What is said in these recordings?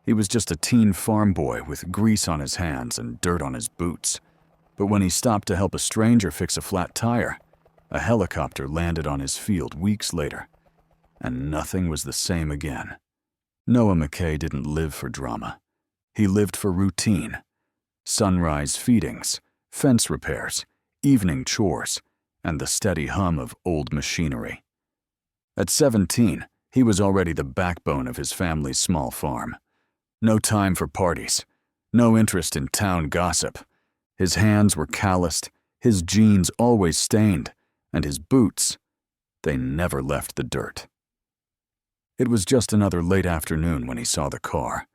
He was just a teen farm boy with grease on his hands and dirt on his boots. But when he stopped to help a stranger fix a flat tire, a helicopter landed on his field weeks later, and nothing was the same again. Noah McKay didn't live for drama. He lived for routine. Sunrise feedings, fence repairs, evening chores, and the steady hum of old machinery. At 17, he was already the backbone of his family's small farm. No time for parties, no interest in town gossip. His hands were calloused, his jeans always stained, and his boots, they never left the dirt. It was just another late afternoon when he saw the car.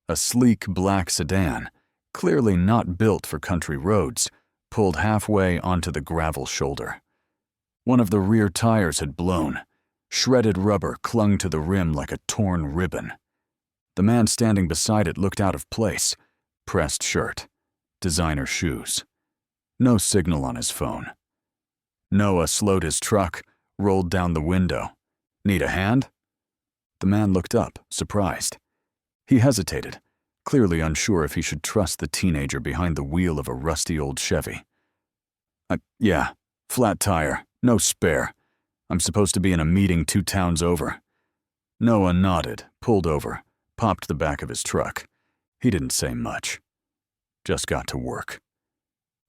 A sleek black sedan, clearly not built for country roads, pulled halfway onto the gravel shoulder. One of the rear tires had blown. Shredded rubber clung to the rim like a torn ribbon. The man standing beside it looked out of place. Pressed shirt, designer shoes. No signal on his phone. Noah slowed his truck, rolled down the window. "Need a hand?" The man looked up, surprised. He hesitated, clearly unsure if he should trust the teenager behind the wheel of a rusty old Chevy. Yeah, flat tire, no spare. I'm supposed to be in a meeting 2 towns over." Noah nodded, pulled over, popped the back of his truck. He didn't say much. Just got to work.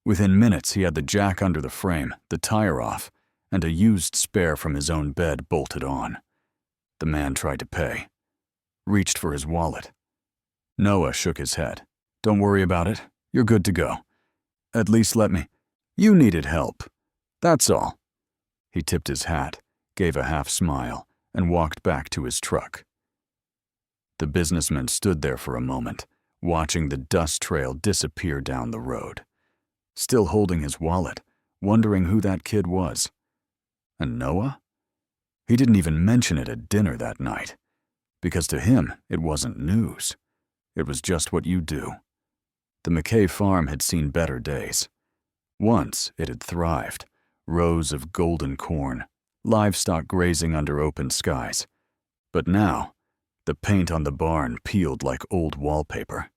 Within minutes, he had the jack under the frame, the tire off, and a used spare from his own bed bolted on. The man tried to pay. Reached for his wallet. Noah shook his head. "Don't worry about it. You're good to go. At least let me. You needed help. That's all." He tipped his hat, gave a half smile, and walked back to his truck. The businessman stood there for a moment, watching the dust trail disappear down the road. Still holding his wallet, wondering who that kid was. And Noah? He didn't even mention it at dinner that night, because to him it wasn't news. It was just what you do. The McKay farm had seen better days. Once it had thrived, rows of golden corn, livestock grazing under open skies. But now, the paint on the barn peeled like old wallpaper.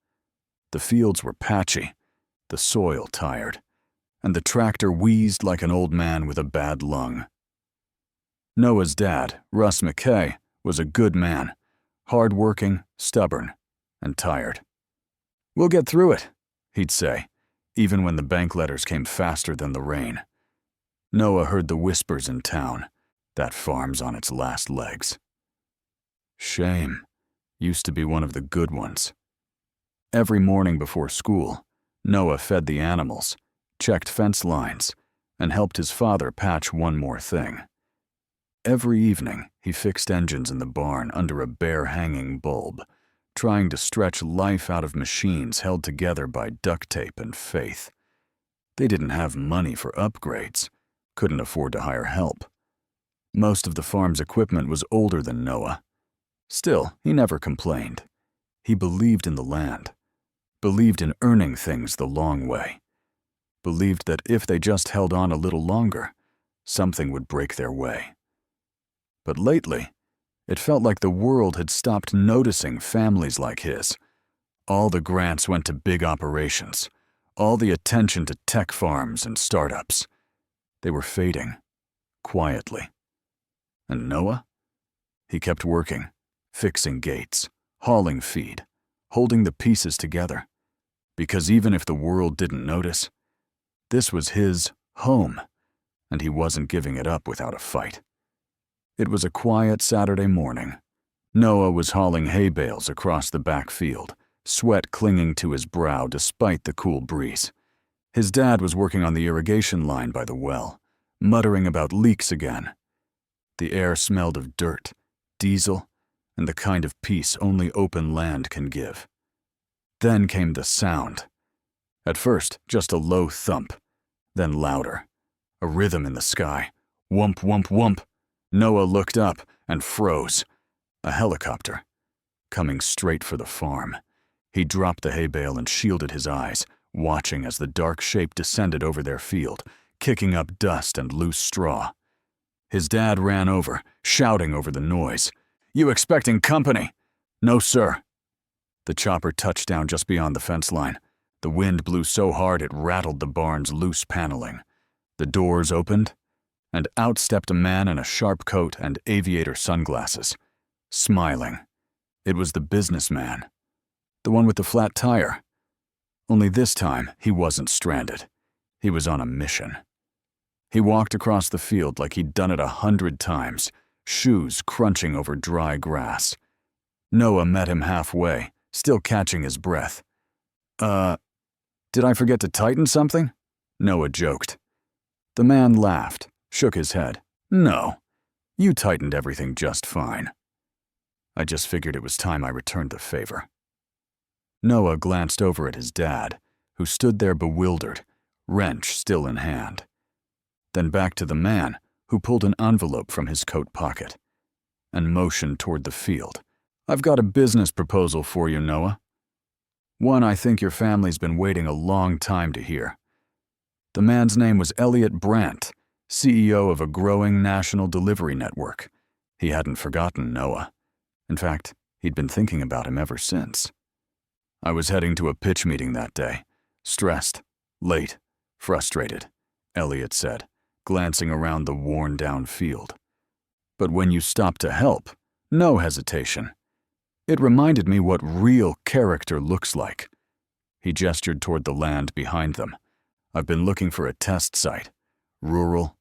The fields were patchy, the soil tired, and the tractor wheezed like an old man with a bad lung. Noah's dad, Russ McKay, was a good man, hard-working, stubborn, and tired. "We'll get through it," he'd say, even when the bank letters came faster than the rain. Noah heard the whispers in town. That farm's on its last legs. Shame. Used to be one of the good ones. Every morning before school, Noah fed the animals, checked fence lines, and helped his father patch one more thing. Every evening, he fixed engines in the barn under a bare hanging bulb, trying to stretch life out of machines held together by duct tape and faith. They didn't have money for upgrades, couldn't afford to hire help. Most of the farm's equipment was older than Noah. Still, he never complained. He believed in the land, believed in earning things the long way, believed that if they just held on a little longer, something would break their way. But lately, it felt like the world had stopped noticing families like his. All the grants went to big operations, all the attention to tech farms and startups. They were fading, quietly. And Noah? He kept working, fixing gates, hauling feed, holding the pieces together. Because even if the world didn't notice, this was his home, and he wasn't giving it up without a fight. It was a quiet Saturday morning. Noah was hauling hay bales across the back field, sweat clinging to his brow despite the cool breeze. His dad was working on the irrigation line by the well, muttering about leaks again. The air smelled of dirt, diesel, and the kind of peace only open land can give. Then came the sound. At first, just a low thump, then louder. A rhythm in the sky. Whump, whump, whump. Noah looked up and froze. A helicopter, coming straight for the farm. He dropped the hay bale and shielded his eyes, watching as the dark shape descended over their field, kicking up dust and loose straw. His dad ran over, shouting over the noise. "You expecting company?" "No, sir." The chopper touched down just beyond the fence line. The wind blew so hard it rattled the barn's loose paneling. The doors opened, and out stepped a man in a sharp coat and aviator sunglasses, smiling. It was the businessman, the one with the flat tire. Only this time, he wasn't stranded. He was on a mission. He walked across the field like he'd done it 100 times, shoes crunching over dry grass. Noah met him halfway, still catching his breath. Did I forget to tighten something?" Noah joked. The man laughed, shook his head. "No, you tightened everything just fine. I just figured it was time I returned the favor." Noah glanced over at his dad, who stood there bewildered, wrench still in hand. Then back to the man, who pulled an envelope from his coat pocket and motioned toward the field. "I've got a business proposal for you, Noah. One I think your family's been waiting a long time to hear." The man's name was Elliot Brandt, CEO of a growing national delivery network. He hadn't forgotten Noah. In fact, he'd been thinking about him ever since. "I was heading to a pitch meeting that day. Stressed, late, frustrated," Elliot said, glancing around the worn-down field. "But when you stopped to help, no hesitation. It reminded me what real character looks like." He gestured toward the land behind them. "I've been looking for a test site. Rural,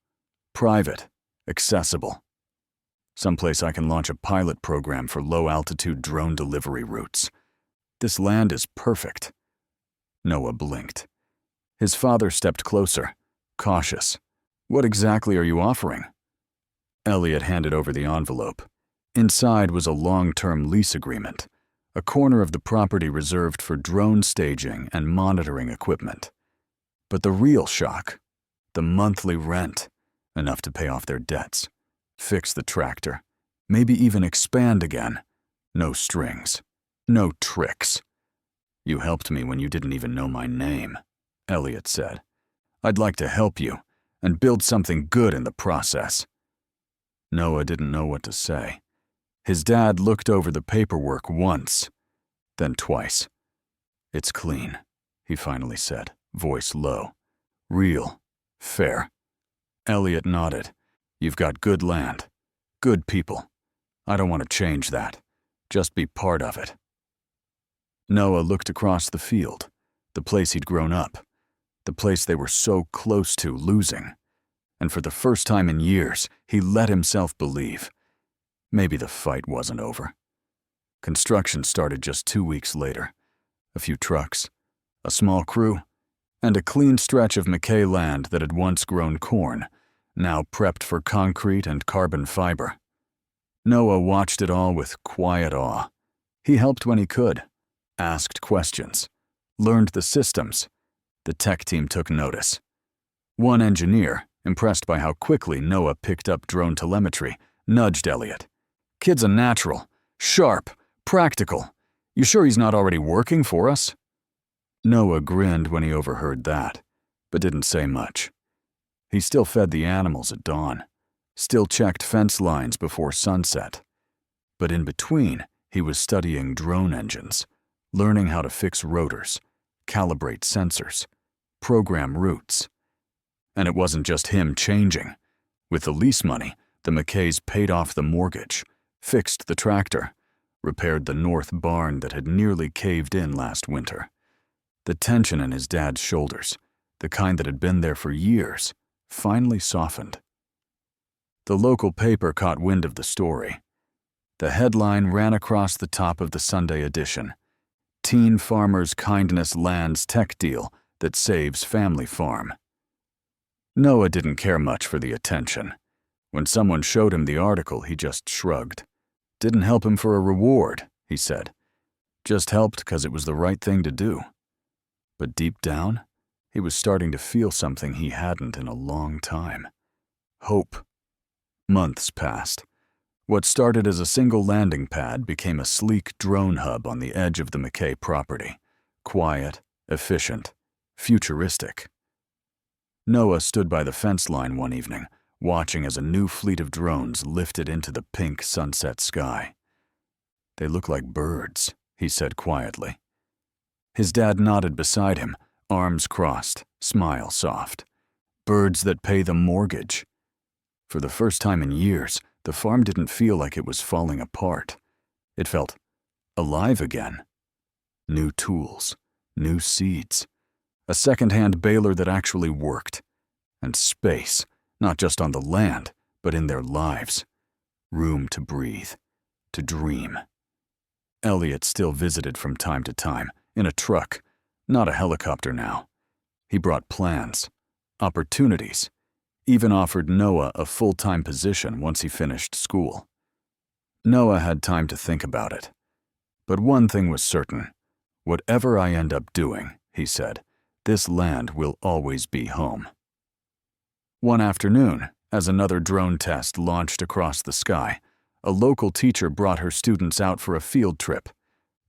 private, accessible. Someplace I can launch a pilot program for low-altitude drone delivery routes. This land is perfect." Noah blinked. His father stepped closer, cautious. "What exactly are you offering?" Elliot handed over the envelope. Inside was a long-term lease agreement, a corner of the property reserved for drone staging and monitoring equipment. But the real shock, the monthly rent, enough to pay off their debts, fix the tractor, maybe even expand again. No strings, no tricks. "You helped me when you didn't even know my name," Elliot said. "I'd like to help you and build something good in the process." Noah didn't know what to say. His dad looked over the paperwork once, then twice. "It's clean," he finally said, voice low. "Real, fair." Elliot nodded. "You've got good land, good people. I don't want to change that. Just be part of it." Noah looked across the field, the place he'd grown up, the place they were so close to losing. And for the first time in years, he let himself believe. Maybe the fight wasn't over. Construction started just 2 weeks later. A few trucks, a small crew, and a clean stretch of McKay land that had once grown corn, now prepped for concrete and carbon fiber. Noah watched it all with quiet awe. He helped when he could, asked questions, learned the systems. The tech team took notice. One engineer, impressed by how quickly Noah picked up drone telemetry, nudged Elliot. "Kid's a natural, sharp, practical. You sure he's not already working for us?" Noah grinned when he overheard that, but didn't say much. He still fed the animals at dawn, still checked fence lines before sunset. But in between, he was studying drone engines, learning how to fix rotors, calibrate sensors, program routes. And it wasn't just him changing. With the lease money, the McKays paid off the mortgage, fixed the tractor, repaired the north barn that had nearly caved in last winter. The tension in his dad's shoulders, the kind that had been there for years, finally softened. The local paper caught wind of the story. The headline ran across the top of the Sunday edition: "Teen Farmer's Kindness Lands Tech Deal That Saves Family Farm." Noah didn't care much for the attention. When someone showed him the article, he just shrugged. "Didn't help him for a reward," he said. "Just helped because it was the right thing to do." But deep down, he was starting to feel something he hadn't in a long time. Hope. Months passed. What started as a single landing pad became a sleek drone hub on the edge of the McKay property. Quiet, efficient, futuristic. Noah stood by the fence line one evening, watching as a new fleet of drones lifted into the pink sunset sky. "They look like birds," he said quietly. His dad nodded beside him, arms crossed, smile soft. Birds that pay the mortgage. For the first time in years, the farm didn't feel like it was falling apart. It felt alive again. New tools, new seeds, a second-hand baler that actually worked, and space, not just on the land, but in their lives. Room to breathe, to dream. Elliot still visited from time to time, in a truck, not a helicopter now. He brought plans, opportunities, even offered Noah a full-time position once he finished school. Noah had time to think about it. But one thing was certain. Whatever I end up doing, he said, this land will always be home. One afternoon, as another drone test launched across the sky, a local teacher brought her students out for a field trip.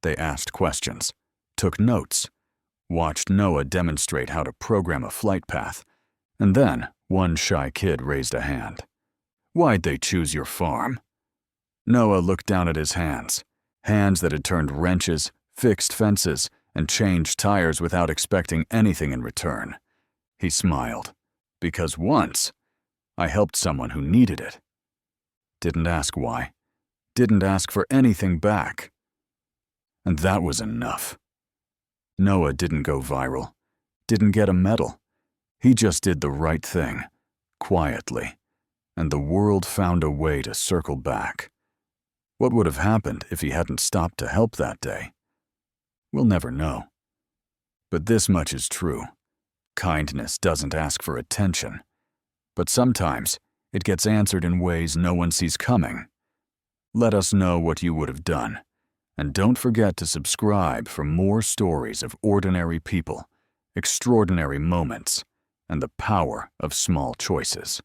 They asked questions, took notes, watched Noah demonstrate how to program a flight path, and then one shy kid raised a hand. "Why'd they choose your farm?" Noah looked down at his hands that had turned wrenches, fixed fences, and changed tires without expecting anything in return. He smiled. "Because once, I helped someone who needed it." Didn't ask why. Didn't ask for anything back. And that was enough. Noah didn't go viral. Didn't get a medal. He just did the right thing, quietly, and the world found a way to circle back. What would have happened if he hadn't stopped to help that day? We'll never know. But this much is true. Kindness doesn't ask for attention. But sometimes it gets answered in ways no one sees coming. Let us know what you would have done. And don't forget to subscribe for more stories of ordinary people, extraordinary moments, and the power of small choices.